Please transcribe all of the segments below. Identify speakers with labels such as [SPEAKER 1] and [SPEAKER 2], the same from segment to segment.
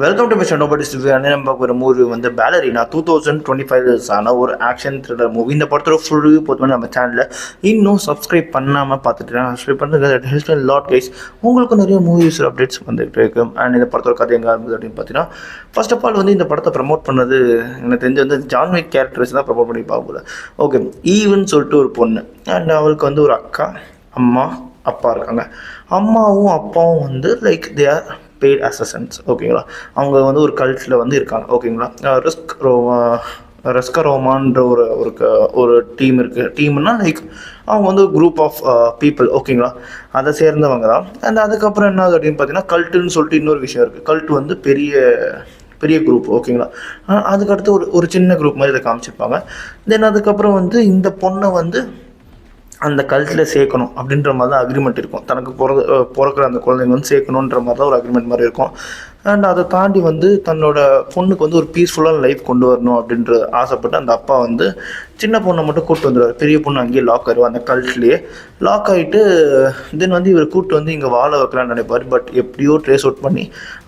[SPEAKER 1] Welcome to mister nobody's review. நம்ம ஒரு movie வந்து பேலரினா 2025 ஆன ஒரு ஆக்ஷன் த்ரில்லர் மூவி. இந்த படத்தோட ஃபுல் ரிவ்யூ போதுமே நம்ம சேனலில் இன்னும் சப்ஸ்கிரைப் பண்ணாமல் பார்த்துட்டு சப்ஸ்கிரைப் பண்ணுறது ஹெல்ப் லாட் கைஸ். உங்களுக்கு நிறைய மூவிஸ் அப்டேட்ஸ் வந்துட்டு இருக்கு. அண்ட் இந்த படத்தோட கதை எங்கே ஆரம்பிது அப்படின்னு பார்த்தீங்கன்னா, ஃபர்ஸ்ட் ஆஃப் ஆல் வந்து இந்த படத்தை ப்ரமோட் பண்ணது எனக்கு தெரிஞ்சு வந்து ஜான் விக் கேரக்டர்ஸ் தான் ப்ரமோட் பண்ணி பார்க்கல. ஓகே, ஈவன் சொல்லிட்டு ஒரு பொண்ணு அண்ட் அவளுக்கு வந்து ஒரு அக்கா, அம்மா, அப்பா இருக்காங்க. அம்மாவும் அப்பாவும் வந்து லைக் தே ஆர் பெய்ட் அசசன்ஸ். ஓகேங்களா, அவங்க வந்து ஒரு கல்ட்டில் வந்து இருக்காங்க. ஓகேங்களா, ரெஸ்கரோமான்ற ஒரு ஒரு டீம் இருக்குது. டீம்னா லைக் அவங்க வந்து ஒரு குரூப் ஆஃப் பீப்புள். ஓகேங்களா, அதை சேர்ந்தவங்க தான். அண்ட் அதுக்கப்புறம் என்ன ஆகுது அப்படின்னு பார்த்தீங்கன்னா, கல்ட்டுன்னு சொல்லிட்டு இன்னொரு விஷயம் இருக்குது. கல்ட்டு வந்து பெரிய பெரிய குரூப். ஓகேங்களா, அதுக்கடுத்து ஒரு சின்ன குரூப் மாதிரி இதை காமிச்சிருப்பாங்க. தென் அதுக்கப்புறம் வந்து இந்த பொண்ணை வந்து அந்த கல்ட்டில் சேர்க்கணும் அப்படின்ற மாதிரி தான் அக்ரிமெண்ட் இருக்கும். தனக்கு பிறக்கிற அந்த குழந்தைங்க வந்து சேர்க்கணுன்ற மாதிரி தான் ஒரு அக்ரிமெண்ட் மாதிரி இருக்கும். அண்ட் அதை தாண்டி வந்து தன்னோட பொண்ணுக்கு வந்து ஒரு பீஸ்ஃபுல்லான லைஃப் கொண்டு வரணும் அப்படின்ற ஆசைப்பட்டு அந்த அப்பா வந்து சின்ன பொண்ணை மட்டும் கூப்பிட்டு வந்துடுவார். பெரிய பொண்ணு அங்கேயே லாக் ஆயிடுவார், அந்த கல்ட்லேயே லாக் ஆகிட்டு. தென் வந்து இவர் கூப்பிட்டு வந்து இங்கே வாழ வைக்கலான்னு நினைப்பார். பட் எப்படியோ ட்ரேஸ் அவுட் பண்ணி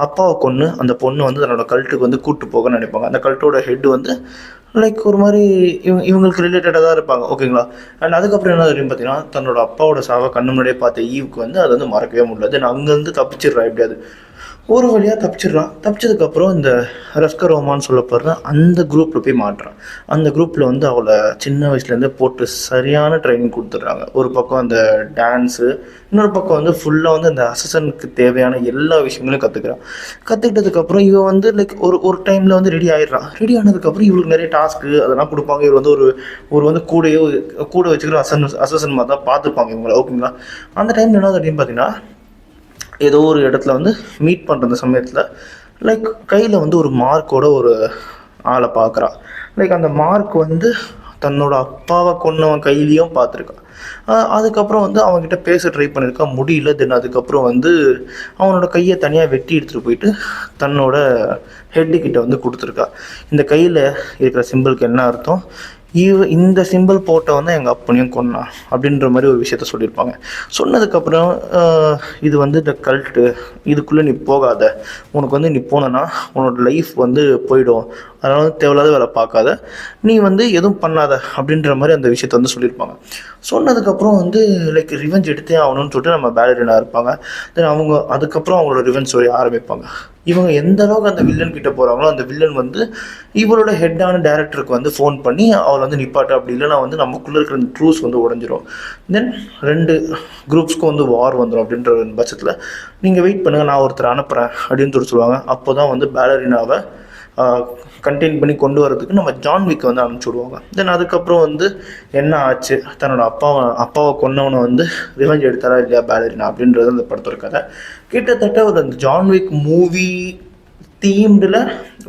[SPEAKER 1] அப்பாவை கொன்று அந்த பொண்ணு வந்து தன்னோட கல்ட்டுக்கு வந்து கூப்பிட்டு போக நினைப்பாங்க. அந்த கல்ட்டோட ஹெட் வந்து லைக் ஒரு மாதிரி இவங்களுக்கு ரிலேட்டடாக தான் இருப்பாங்க. ஓகேங்களா, அண்ட் அதுக்கப்புறம் என்ன அப்படின்னு பார்த்தீங்கன்னா, தன்னோட அப்பாவோட சாவை கண்ணு முன்னாடியே பார்த்த ஈவுக்கு வந்து அதை வந்து மறக்கவே முடியல. தென் அங்கேருந்து தப்பிச்சிடுறா. எப்படியாது ஒரு வழியாக தப்பிச்சிடுறான். தப்பிச்சதுக்கப்புறம் இந்த ரெஸ்கரோமான்னு சொல்லப்படுற அந்த குரூப்பில் போய் மாட்டுறான். அந்த குரூப்பில் வந்து அவளை சின்ன வயசுலேருந்தே போட்டு சரியான ட்ரைனிங் கொடுத்துட்றாங்க. ஒரு பக்கம் அந்த டான்ஸு, இன்னொரு பக்கம் வந்து ஃபுல்லாக வந்து அந்த அசிஸ்டன்ட்க்கு தேவையான எல்லா விஷயங்களையும் கற்றுக்கிறான். கற்றுக்கிட்டதுக்கப்புறம் இவன் வந்து லைக் ஒரு டைமில் வந்து ரெடி ஆகிடுறான். ரெடி ஆனதுக்கப்புறம் இவளுக்கு நிறைய டாஸ்க்கு அதெல்லாம் கொடுப்பாங்க. இவர் வந்து ஒரு வந்து கூட வச்சுக்கிற அசிஸ்டன்ட் மாதிரி தான் பார்த்துப்பாங்க இவங்களை. ஓகேங்களா, அந்த டைம் என்ன அப்படின்னு பார்த்தீங்கன்னா, ஏதோ ஒரு இடத்துல வந்து மீட் பண்ணுற சமயத்தில் லைக் கையில் வந்து ஒரு மார்க்கோட ஒரு ஆளை பார்க்குறான். லைக் அந்த மார்க் வந்து தன்னோட அப்பாவை கொன்னவன் கையிலையும் பார்த்துருக்கான். அதுக்கப்புறம் வந்து அவன்கிட்ட பேச ட்ரை பண்ணியிருக்கா, முடியல. தென் அதுக்கப்புறம் வந்து அவனோட கையை தனியாக வெட்டி எடுத்துகிட்டு போயிட்டு தன்னோட ஹெட்டுக்கிட்ட வந்து கொடுத்துருக்கா. இந்த கையில் இருக்கிற சிம்பிளுக்கு என்ன அர்த்தம், இந்த சிம்பிள் போட்டவன் தான் எங்கள் அப்பனையும் கொன்னான் அப்படின்ற மாதிரி ஒரு விஷயத்த சொல்லியிருப்பாங்க. சொன்னதுக்கப்புறம் இது வந்து இந்த கல்ட்டு, இதுக்குள்ளே நீ போகாத, உனக்கு வந்து நீ போனன்னா உன்னோட லைஃப் வந்து போயிடும், அதனால வந்து தேவையில்லாத வேலை பார்க்காத, நீ வந்து எதுவும் பண்ணாத அப்படின்ற மாதிரி அந்த விஷயத்த வந்து சொல்லியிருப்பாங்க. சொன்னதுக்கப்புறம் வந்து லைக் ரிவெஞ்ச் எடுத்தே ஆகணும்னு சொல்லிட்டு நம்ம பேலரினா இருப்பாங்க. தென் அவங்க அதுக்கப்புறம் அவங்களோட ரிவெஞ்ச் ஸ்டோரி ஆரம்பிப்பாங்க. இவங்க எந்த அளவுக்கு அந்த வில்லன் கிட்ட போகிறாங்களோ, அந்த வில்லன் வந்து இவரோட ஹெட்டான டேரக்டருக்கு வந்து ஃபோன் பண்ணி அவளை வந்து நிப்பாட்டு, அப்படி இல்லைனா வந்து நமக்குள்ளே இருக்கிற அந்த ட்ரூஸ் வந்து உடஞ்சிரும். தென் ரெண்டு குரூப்ஸ்க்கும் வந்து வார் வந்துடும். அப்படின்ற பட்சத்தில் நீங்கள் வெயிட் பண்ணுங்கள், நான் ஒருத்தர் அனுப்புகிறேன் அப்படின்னு சொல்லுவாங்க. அப்போ தான் வந்து பேலரினாவை கண்டெயின் பண்ணி கொண்டு வரதுக்கு நம்ம ஜான் விக் வந்து அனுப்பிச்சி விடுவாங்க. தென் அதுக்கப்புறம் வந்து என்ன ஆச்சு, தன்னோட அப்பாவை கொன்னவனை வந்து ரிவெஞ்ச் எடுத்தாரா இல்லையா பேலரினா அப்படின்றது அந்த படத்தோட கதை. கிட்டத்தட்ட ஒரு அந்த ஜான் விக் மூவி தீம்டில்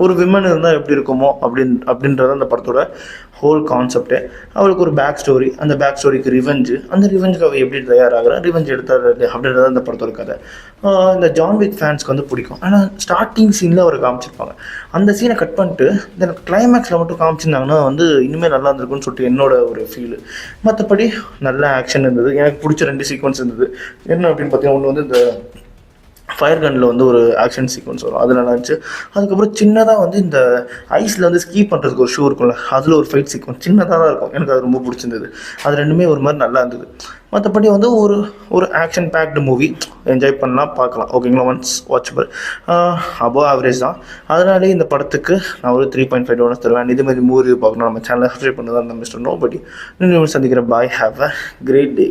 [SPEAKER 1] ஒரு விமன் இருந்தால் எப்படி இருக்குமோ அப்படின்றது அந்த படத்தோட ஹோல் கான்செப்டே. அவளுக்கு ஒரு பேக் ஸ்டோரி, அந்த பேக் ஸ்டோரிக்கு ரிவெஞ்சு, அந்த ரிவெஞ்சுக்கு அவள் எப்படி தயாராகிறா, ரிவெஞ்ச் எடுத்தார் அப்படின்றது அந்த படத்தோட கதை. இந்த ஜான் விக் ஃபேன்ஸ்க்கு வந்து பிடிக்கும். ஆனால் ஸ்டார்டிங் சீனில் அவர் காமிச்சிருப்பாங்க. அந்த சீனை கட் பண்ணிட்டு இந்த கிளைமேக்ஸில் மட்டும் காமிச்சிருந்தாங்கன்னா வந்து இனிமேல் நல்லா இருந்திருக்குன்னு சொல்லிட்டு என்னோட ஒரு ஃபீல். மற்றபடி நல்ல ஆக்ஷன் இருந்தது. எனக்கு பிடிச்ச 2 சீக்வன்ஸ் இருந்தது. என்ன அப்படின்னு பார்த்தீங்கன்னா, ஒன்று வந்து இந்த ஃபயர் கன்னில் வந்து ஒரு ஆக்ஷன் சீக்வன்ஸ் வரும், அது நல்லா இருந்துச்சு. அதுக்கப்புறம் சின்னதாக வந்து இந்த ஐஸில் வந்து ஸ்கீ பண்ணுறதுக்கு ஒரு ஷூ இருக்கும்ல, அதில் ஒரு ஃபைட் சீக்வன்ஸ் சின்னதாக தான் இருக்கும். எனக்கு அது ரொம்ப பிடிச்சிருந்தது. அது ரெண்டுமே ஒரு மாதிரி நல்லா இருந்தது. மற்றபடி வந்து ஒரு ஆக்ஷன் பேக்டு மூவி, என்ஜாய் பண்ணலாம், பார்க்கலாம். ஓகேங்களா, ஒன்ஸ் வாட்சபிள், அபோவ் ஆவரேஜ் தான். அதனாலே இந்த படத்துக்கு நான் ஒரு 3.5 டோனஸ் தருவேன். இதேமாதிரி மூவி பார்க்கணும், நம்ம சேனலை சப்ஸ்கிரைப் பண்ணதான் மிஸ்டர் நோபடி. இன்னும் சந்திக்கிறேன். பாய், ஹேவ் அ கிரேட் டே.